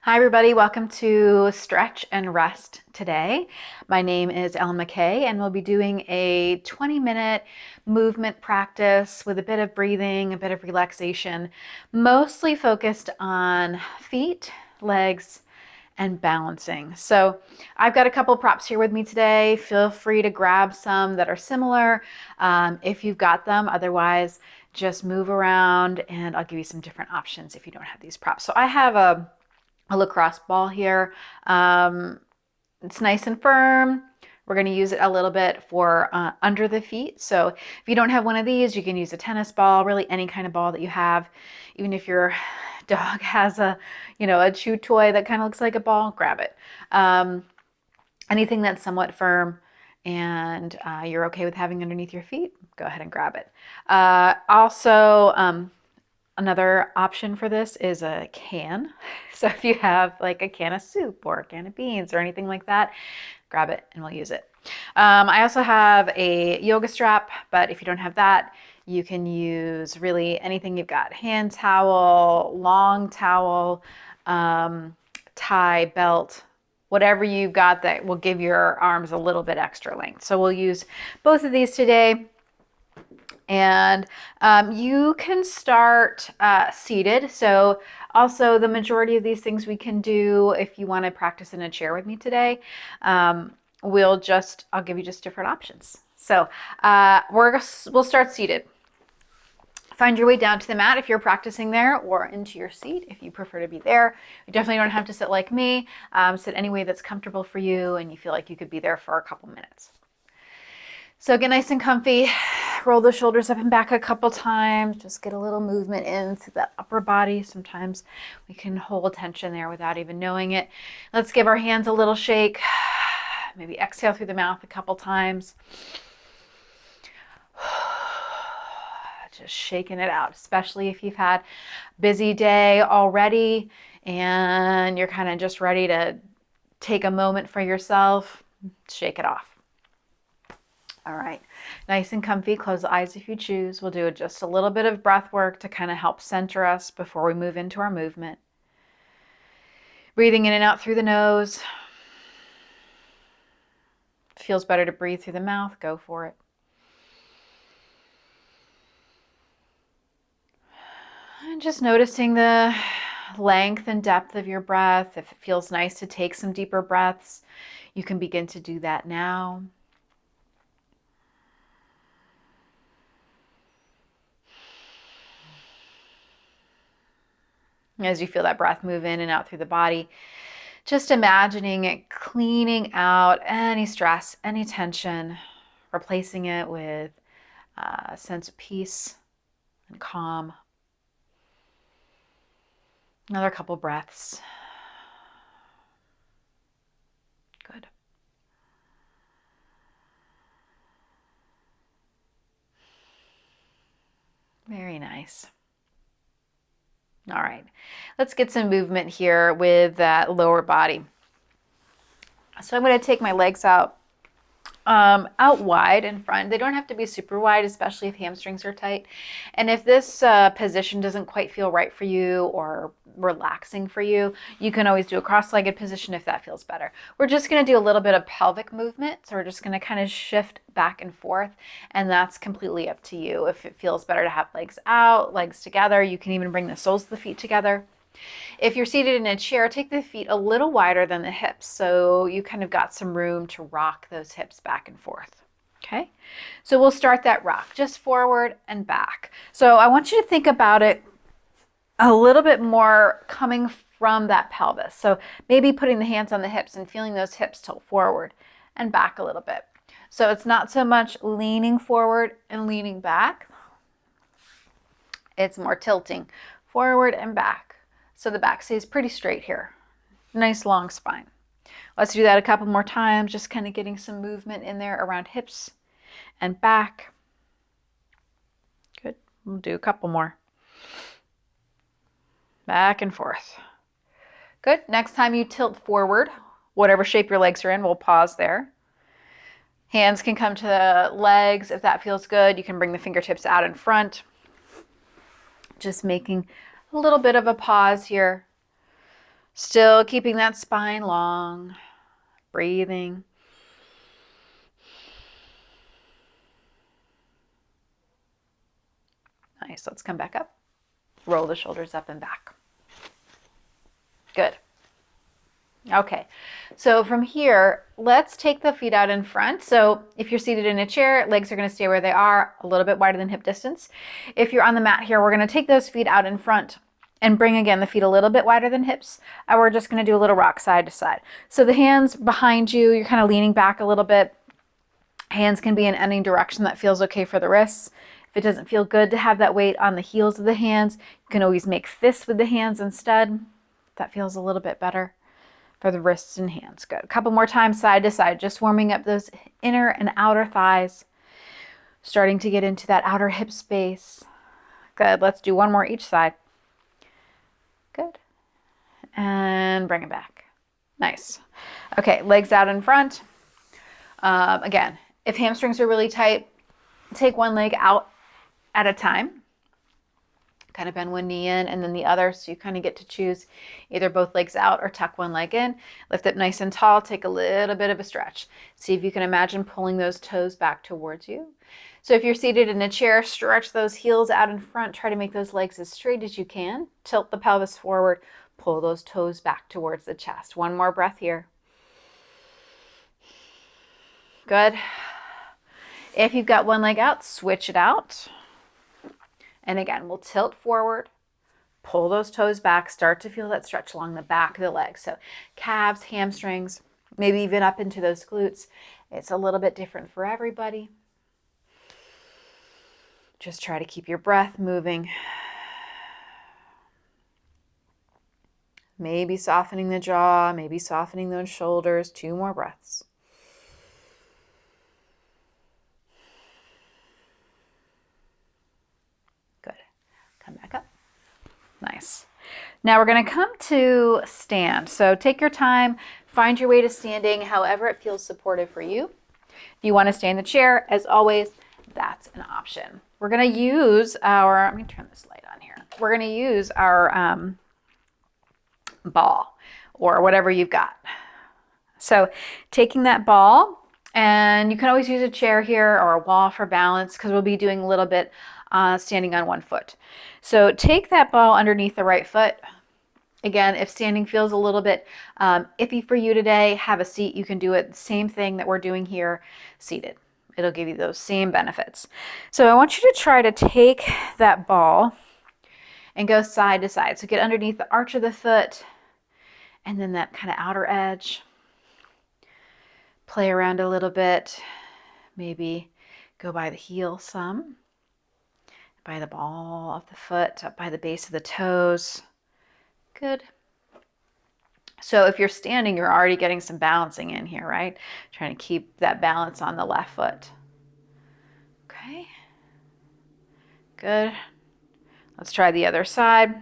Hi everybody, welcome to Stretch and Rest today. My name is Ellen McKay and we'll be doing a 20-minute movement practice with a bit of breathing, a bit of relaxation, mostly focused on feet, legs, and balancing. So I've got a couple props here with me today. Feel free to grab some that are similar if you've got them. Otherwise, just move around and I'll give you some different options if you don't have these props. So I have a lacrosse ball here. It's nice and firm. We're going to use it a little bit for under the feet. So if you don't have one of these, you can use a tennis ball, really any kind of ball that you have. Even if your dog has a chew toy that kind of looks like a ball, grab it. Anything that's somewhat firm and you're okay with having underneath your feet, go ahead and grab it. Another option for this is a can. So if you have like a can of soup or a can of beans or anything like that, grab it and we'll use it. I also have a yoga strap, but if you don't have that, you can use really anything you've got. Hand towel, long towel, tie, belt, whatever you've got that will give your arms a little bit extra length. So we'll use both of these today. And you can start seated. So also the majority of these things we can do if you want to practice in a chair with me today. I'll give you just different options. So we'll start seated. Find your way down to the mat if you're practicing there, or into your seat if you prefer to be there. You definitely don't have to sit like me. Sit any way that's comfortable for you and you feel like you could be there for a couple minutes. So get nice and comfy, roll the shoulders up and back a couple times, just get a little movement in through that upper body. Sometimes we can hold tension there without even knowing it. Let's give our hands a little shake. Maybe exhale through the mouth a couple times. Just shaking it out, especially if you've had a busy day already and you're kind of just ready to take a moment for yourself. Shake it off. All right, nice and comfy. Close the eyes if you choose. We'll do just a little bit of breath work to kind of help center us before we move into our movement. Breathing in and out through the nose. If it feels better to breathe through the mouth, go for it. And just noticing the length and depth of your breath. If it feels nice to take some deeper breaths, you can begin to do that now. As you feel that breath move in and out through the body, just imagining it cleaning out any stress, any tension, replacing it with a sense of peace and calm. Another couple breaths. Good. Very nice. All right, let's get some movement here with that lower body. So I'm going to take my legs out wide in front. They don't have to be super wide, especially if hamstrings are tight. And if this position doesn't quite feel right for you or relaxing for you, you can always do a cross-legged position if that feels better. We're just going to do a little bit of pelvic movement. So we're just going to kind of shift back and forth, and that's completely up to you. If it feels better to have legs out, legs together, you can even bring the soles of the feet together. If you're seated in a chair, take the feet a little wider than the hips so you kind of got some room to rock those hips back and forth. Okay, so we'll start that rock just forward and back. So I want you to think about it a little bit more coming from that pelvis. So maybe putting the hands on the hips and feeling those hips tilt forward and back a little bit. So it's not so much leaning forward and leaning back. It's more tilting forward and back. So the back stays pretty straight here. Nice long spine. Let's do that a couple more times, just kind of getting some movement in there around hips and back. Good. We'll do a couple more. Back and forth. Good. Next time you tilt forward, whatever shape your legs are in, we'll pause there. Hands can come to the legs if that feels good. You can bring the fingertips out in front. Just making a little bit of a pause here. Still keeping that spine long, breathing. Nice. Let's come back up. Roll the shoulders up and back. Good. Okay, so from here, let's take the feet out in front. So if you're seated in a chair, legs are going to stay where they are, a little bit wider than hip distance. If you're on the mat here, we're going to take those feet out in front and bring again the feet a little bit wider than hips. And we're just going to do a little rock side to side. So the hands behind you, you're kind of leaning back a little bit. Hands can be in any direction that feels okay for the wrists. If it doesn't feel good to have that weight on the heels of the hands, you can always make fists with the hands instead. That feels a little bit better for the wrists and hands. Good. A couple more times side to side, just warming up those inner and outer thighs, starting to get into that outer hip space. Good. Let's do one more each side. Good. And bring it back. Nice. Okay, legs out in front. Again, if hamstrings are really tight, take one leg out at a time. Kind of bend one knee in and then the other, so you kind of get to choose either both legs out or tuck one leg in. Lift up nice and tall, take a little bit of a stretch. See if you can imagine pulling those toes back towards you. So if you're seated in a chair, stretch those heels out in front, try to make those legs as straight as you can. Tilt the pelvis forward, pull those toes back towards the chest. One more breath here. Good. If you've got one leg out, switch it out. And again, we'll tilt forward, pull those toes back, start to feel that stretch along the back of the legs. So calves, hamstrings, maybe even up into those glutes. It's a little bit different for everybody. Just try to keep your breath moving. Maybe softening the jaw, maybe softening those shoulders. 2 more breaths. Come back up. Nice. Now we're going to come to stand. So take your time, find your way to standing, however it feels supportive for you. If you want to stay in the chair, as always, that's an option. We're going to use our, let me turn this light on here. We're going to use our ball or whatever you've got. So taking that ball, and you can always use a chair here or a wall for balance because we'll be doing a little bit standing on one foot. So take that ball underneath the right foot. Again, if standing feels a little bit iffy for you today, have a seat. You can do it. Same thing that we're doing here, seated. It'll give you those same benefits. So I want you to try to take that ball and go side to side. So get underneath the arch of the foot and then that kind of outer edge. Play around a little bit. Maybe go by the heel some. By the ball of the foot, up by the base of the toes. Good. So if you're standing, you're already getting some balancing in here, right? Trying to keep that balance on the left foot. Okay. Good. Let's try the other side.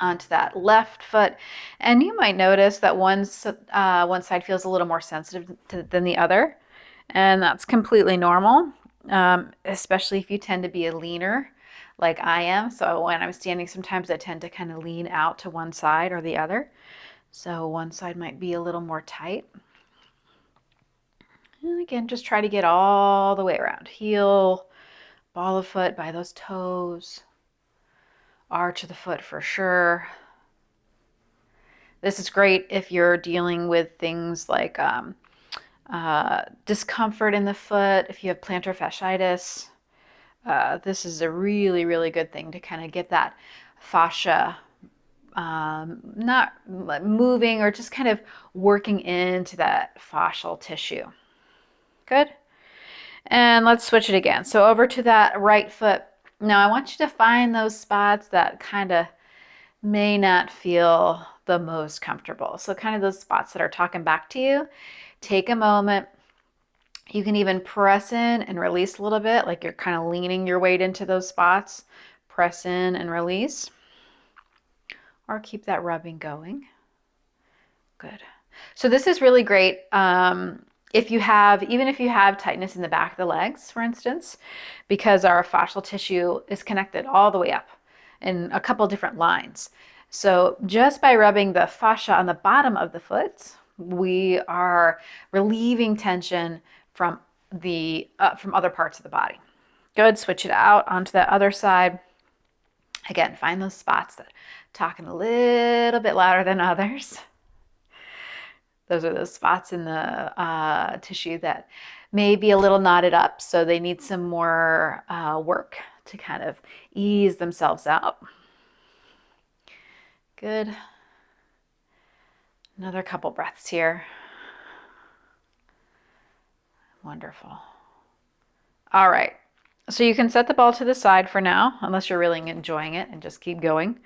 Onto that left foot. And you might notice that one side feels a little more sensitive than the other. And that's completely normal. Especially if you tend to be a leaner like I am. So when I'm standing, sometimes I tend to kind of lean out to one side or the other. So one side might be a little more tight. And again, just try to get all the way around. Heel, ball of foot by those toes, arch of the foot for sure. This is great if you're dealing with things like discomfort in the foot, if you have plantar fasciitis. This is a really, really good thing to kind of get that fascia not moving or just kind of working into that fascial tissue. Good. And let's switch it again. So over to that right foot. Now I want you to find those spots that kind of may not feel the most comfortable. So kind of those spots that are talking back to you. Take a moment. You can even press in and release a little bit, like you're kind of leaning your weight into those spots. Press in and release. Or keep that rubbing going. Good. So this is really great even if you have tightness in the back of the legs, for instance, because our fascial tissue is connected all the way up in a couple different lines. So just by rubbing the fascia on the bottom of the foot, we are relieving tension from from other parts of the body. Good. Switch it out onto the other side. Again, find those spots that talking a little bit louder than others. Those are those spots in the tissue that may be a little knotted up, so they need some more work to kind of ease themselves out. Good. Another couple breaths here. Wonderful. All right. So you can set the ball to the side for now, unless you're really enjoying it, and just keep going.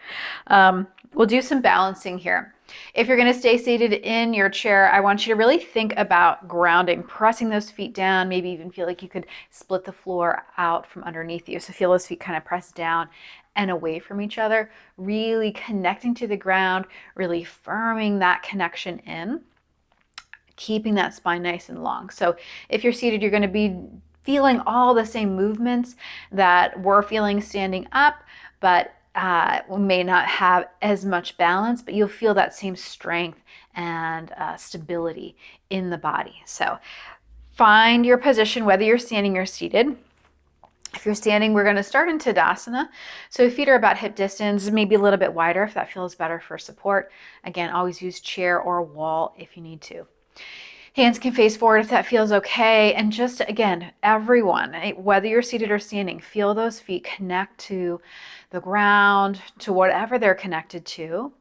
We'll do some balancing here. If you're going to stay seated in your chair, I want you to really think about grounding, pressing those feet down, maybe even feel like you could split the floor out from underneath you. So feel those feet kind of press down and away from each other, really connecting to the ground, really firming that connection in, keeping that spine nice and long. So if you're seated, you're going to be feeling all the same movements that we're feeling standing up, but we may not have as much balance, but you'll feel that same strength and stability in the body. So find your position, whether you're standing or seated. If you're standing, we're going to start in Tadasana. So feet are about hip distance, maybe a little bit wider if that feels better for support. Again, always use chair or wall if you need to. Hands can face forward if that feels okay. And just, again, everyone, whether you're seated or standing, feel those feet connect to the ground, to whatever they're connected to.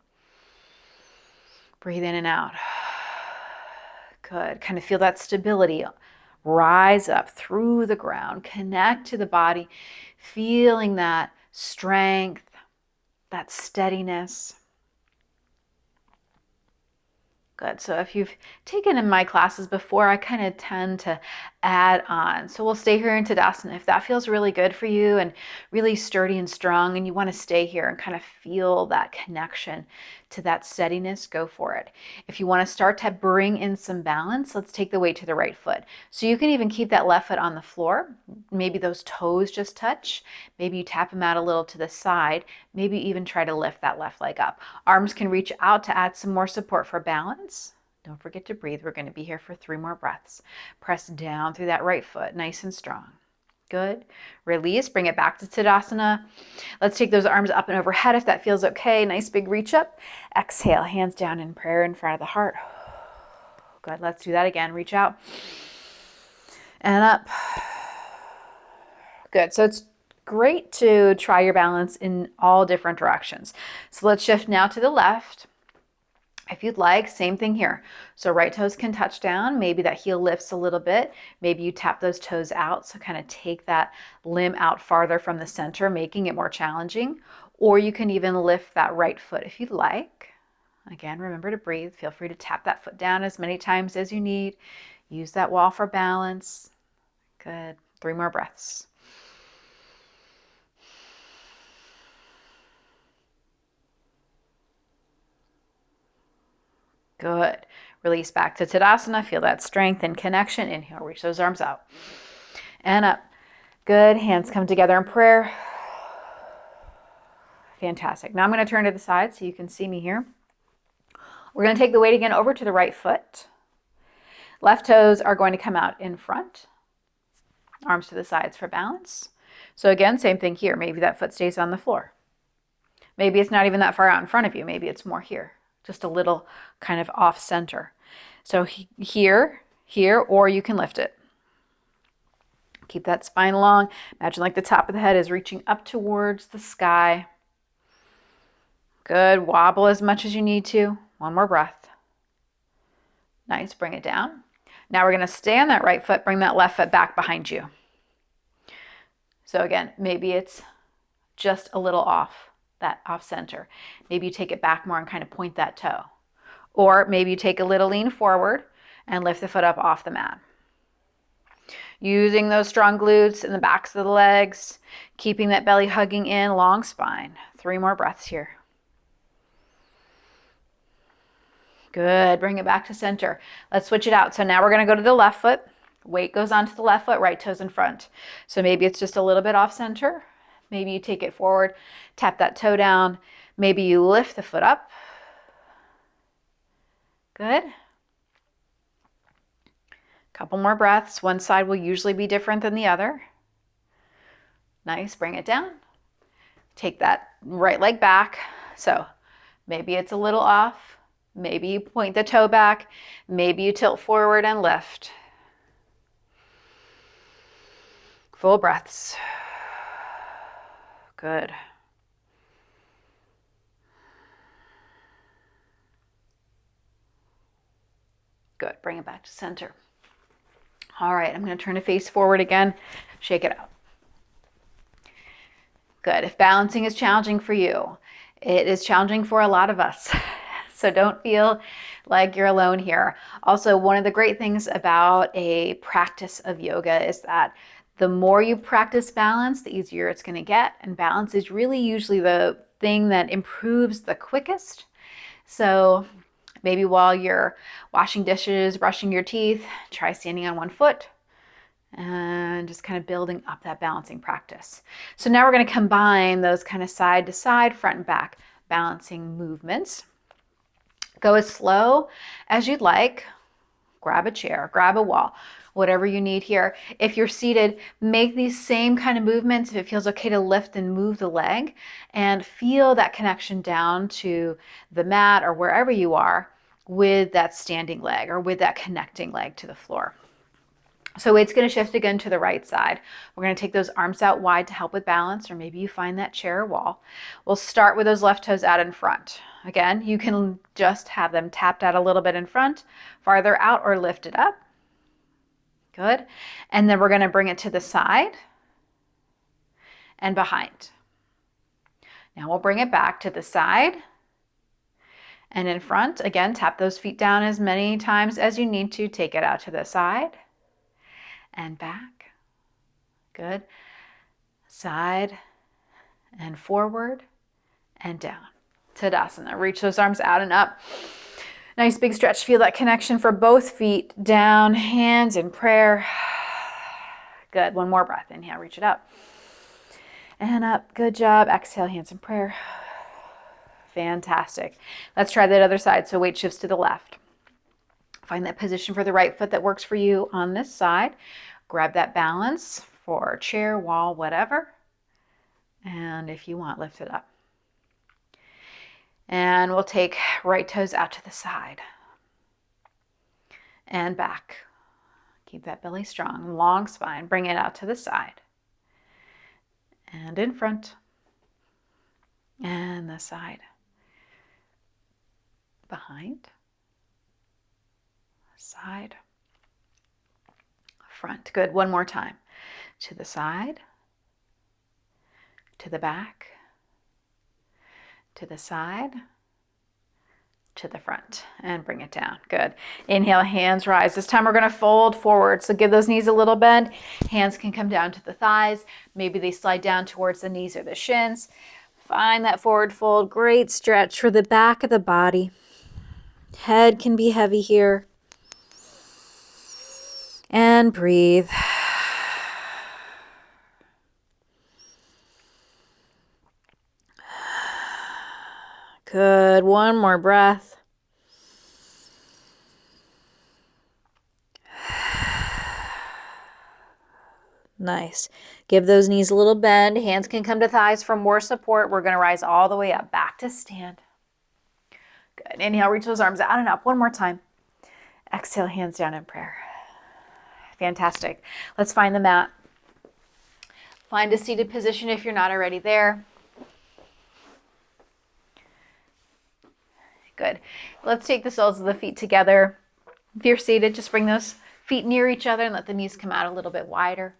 Breathe in and out. Good. Kind of feel that stability. Rise up through the ground. Connect to the body, feeling that strength, that steadiness. Good. So if you've taken in my classes before, I kind of tend to add on. So we'll stay here in Tadasana. If that feels really good for you and really sturdy and strong, and you want to stay here and kind of feel that connection to that steadiness, go for it. If you want to start to bring in some balance, let's take the weight to the right foot. So you can even keep that left foot on the floor. Maybe those toes just touch. Maybe you tap them out a little to the side. Maybe even try to lift that left leg up. Arms can reach out to add some more support for balance. Don't forget to breathe. We're going to be here for 3 more breaths. Press down through that right foot, nice and strong. Good. Release, bring it back to Tadasana. Let's take those arms up and overhead if that feels okay. Nice big reach up. Exhale, hands down in prayer in front of the heart. Good, let's do that again. Reach out and up. Good, so it's great to try your balance in all different directions. So let's shift now to the left. If you'd like, same thing here. So right toes can touch down. Maybe that heel lifts a little bit. Maybe you tap those toes out. So kind of take that limb out farther from the center, making it more challenging. Or you can even lift that right foot if you'd like. Again, remember to breathe. Feel free to tap that foot down as many times as you need. Use that wall for balance. Good. 3 more breaths. Good. Release back to Tadasana. Feel that strength and connection. Inhale, reach those arms out and up. Good. Hands come together in prayer. Fantastic. Now I'm going to turn to the side so you can see me here. We're going to take the weight again over to the right foot. Left toes are going to come out in front. Arms to the sides for balance. So again, same thing here. Maybe that foot stays on the floor. Maybe it's not even that far out in front of you. Maybe it's more here. Just a little kind of off center. So here, or you can lift it. Keep that spine long. Imagine like the top of the head is reaching up towards the sky. Good. Wobble as much as you need to. 1 more breath. Nice. Bring it down. Now we're going to stay on that right foot. Bring that left foot back behind you. So again, maybe it's just a little off. That off center. Maybe you take it back more and kind of point that toe. Or maybe you take a little lean forward and lift the foot up off the mat. Using those strong glutes in the backs of the legs, keeping that belly hugging in, long spine. 3 more breaths here. Good. Bring it back to center. Let's switch it out. So now we're going to go to the left foot. Weight goes onto the left foot, right toes in front. So maybe it's just a little bit off center. Maybe you take it forward, tap that toe down. Maybe you lift the foot up. Good. Couple more breaths. One side will usually be different than the other. Nice, bring it down. Take that right leg back. So maybe it's a little off. Maybe you point the toe back. Maybe you tilt forward and lift. Full breaths. Good. Good, bring it back to center. All right, I'm going to turn to face forward again. Shake it out. Good. If balancing is challenging for you, it is challenging for a lot of us. So don't feel like you're alone here. Also, one of the great things about a practice of yoga is that the more you practice balance, the easier it's going to get. And balance is really usually the thing that improves the quickest. So maybe while you're washing dishes, brushing your teeth, try standing on one foot and just kind of building up that balancing practice. So now we're going to combine those kind of side to side, front and back balancing movements. Go as slow as you'd like. Grab a chair, grab a wall, whatever you need here. If you're seated, make these same kind of movements if it feels okay to lift and move the leg, and feel that connection down to the mat or wherever you are with that standing leg or with that connecting leg to the floor. So weight's going to shift again to the right side. We're going to take those arms out wide to help with balance, or maybe you find that chair or wall. We'll start with those left toes out in front. Again, you can just have them tapped out a little bit in front, farther out, or lifted up. Good. And then we're going to bring it to the side and behind. Now we'll bring it back to the side and in front. Again, tap those feet down as many times as you need to. Take it out to the side and back. Good. Side and forward and down. Tadasana. Reach those arms out and up. Nice big stretch. Feel that connection for both feet. Down, hands in prayer. Good. One more breath. Inhale, reach it up. And up. Good job. Exhale, hands in prayer. Fantastic. Let's try that other side. So weight shifts to the left. Find that position for the right foot that works for you on this side. Grab that balance for chair, wall, whatever. And if you want, lift it up. And we'll take right toes out to the side and back. Keep that belly strong, long spine. Bring it out to the side and in front and the side. Behind, side, front. Good. One more time. To the side, to the back, to the side, to the front, and bring it down. Good. Inhale, hands rise. This time we're going to fold forward. So give those knees a little bend. Hands can come down to the thighs. Maybe they slide down towards the knees or the shins. Find that forward fold. Great stretch for the back of the body. Head can be heavy here. And breathe. Good. One more breath. Nice. Give those knees a little bend. Hands can come to thighs for more support. We're going to rise all the way up. Back to stand. Good. Inhale, reach those arms out and up. One more time. Exhale, hands down in prayer. Fantastic. Let's find the mat. Find a seated position if you're not already there. Good. Let's take the soles of the feet together. If you're seated, just bring those feet near each other and let the knees come out a little bit wider.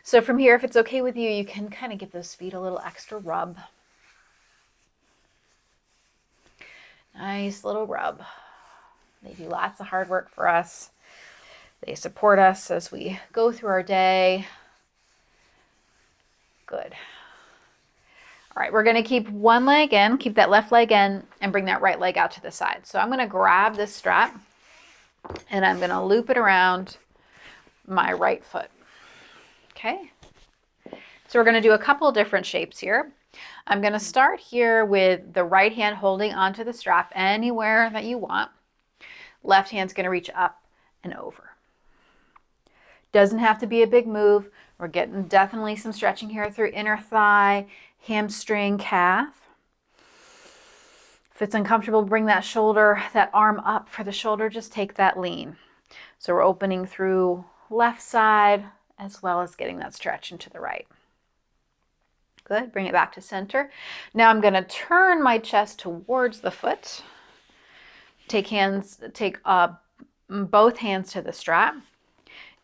So from here, if it's okay with you, you can kind of give those feet a little extra rub. Nice little rub. They do lots of hard work for us. They support us as we go through our day. Good. All right, we're going to keep one leg in, keep that left leg in, and bring that right leg out to the side. So I'm going to grab this strap, and I'm going to loop it around my right foot. Okay? So we're going to do a couple different shapes here. I'm going to start here with the right hand holding onto the strap anywhere that you want. Left hand's going to reach up and over. Doesn't have to be a big move. We're getting definitely some stretching here through inner thigh, hamstring, calf. If it's uncomfortable, bring that shoulder, that arm up for the shoulder. Just take that lean. So we're opening through left side as well as getting that stretch into the right. Good. Bring it back to center. Now I'm going to turn my chest towards the foot. Take both hands to the strap.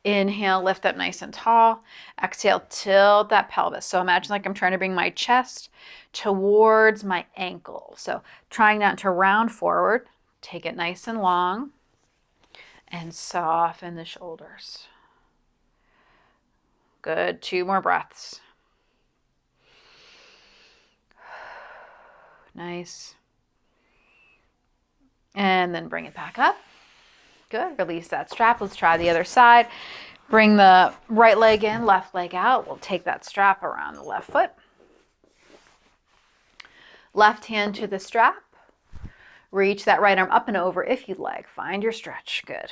Inhale, lift up nice and tall. Exhale, tilt that pelvis. So imagine like I'm trying to bring my chest towards my ankle. So trying not to round forward. Take it nice and long and soften the shoulders. Good. 2 more breaths. Nice. And then bring it back up. Good. Release that strap. Let's try the other side. Bring the right leg in, left leg out. We'll take that strap around the left foot. Left hand to the strap. Reach that right arm up and over if you'd like. Find your stretch. Good.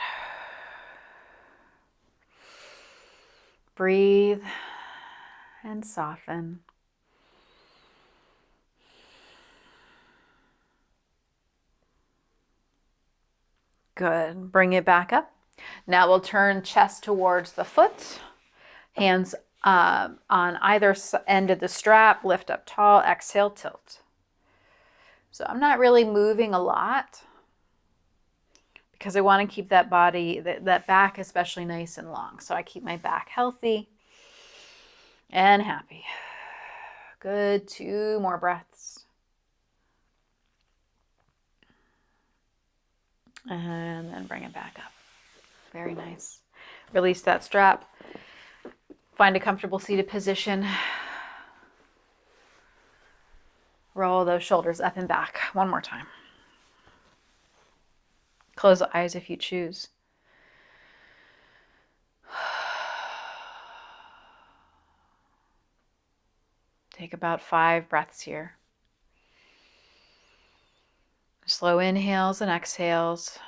Breathe and soften. Good. Bring it back up. Now we'll turn chest towards the foot. Hands on either end of the strap. Lift up tall. Exhale, tilt. So I'm not really moving a lot because I want to keep that body, that back especially nice and long. So I keep my back healthy and happy. Good. 2 more breaths. And then bring it back up. Very nice. Release that strap. Find a comfortable seated position. Roll those shoulders up and back. 1 more time. Close the eyes if you choose. Take about 5 breaths here. Slow inhales and exhales.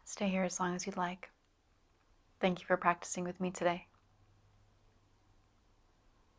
Stay here as long as you'd like. Thank you for practicing with me today.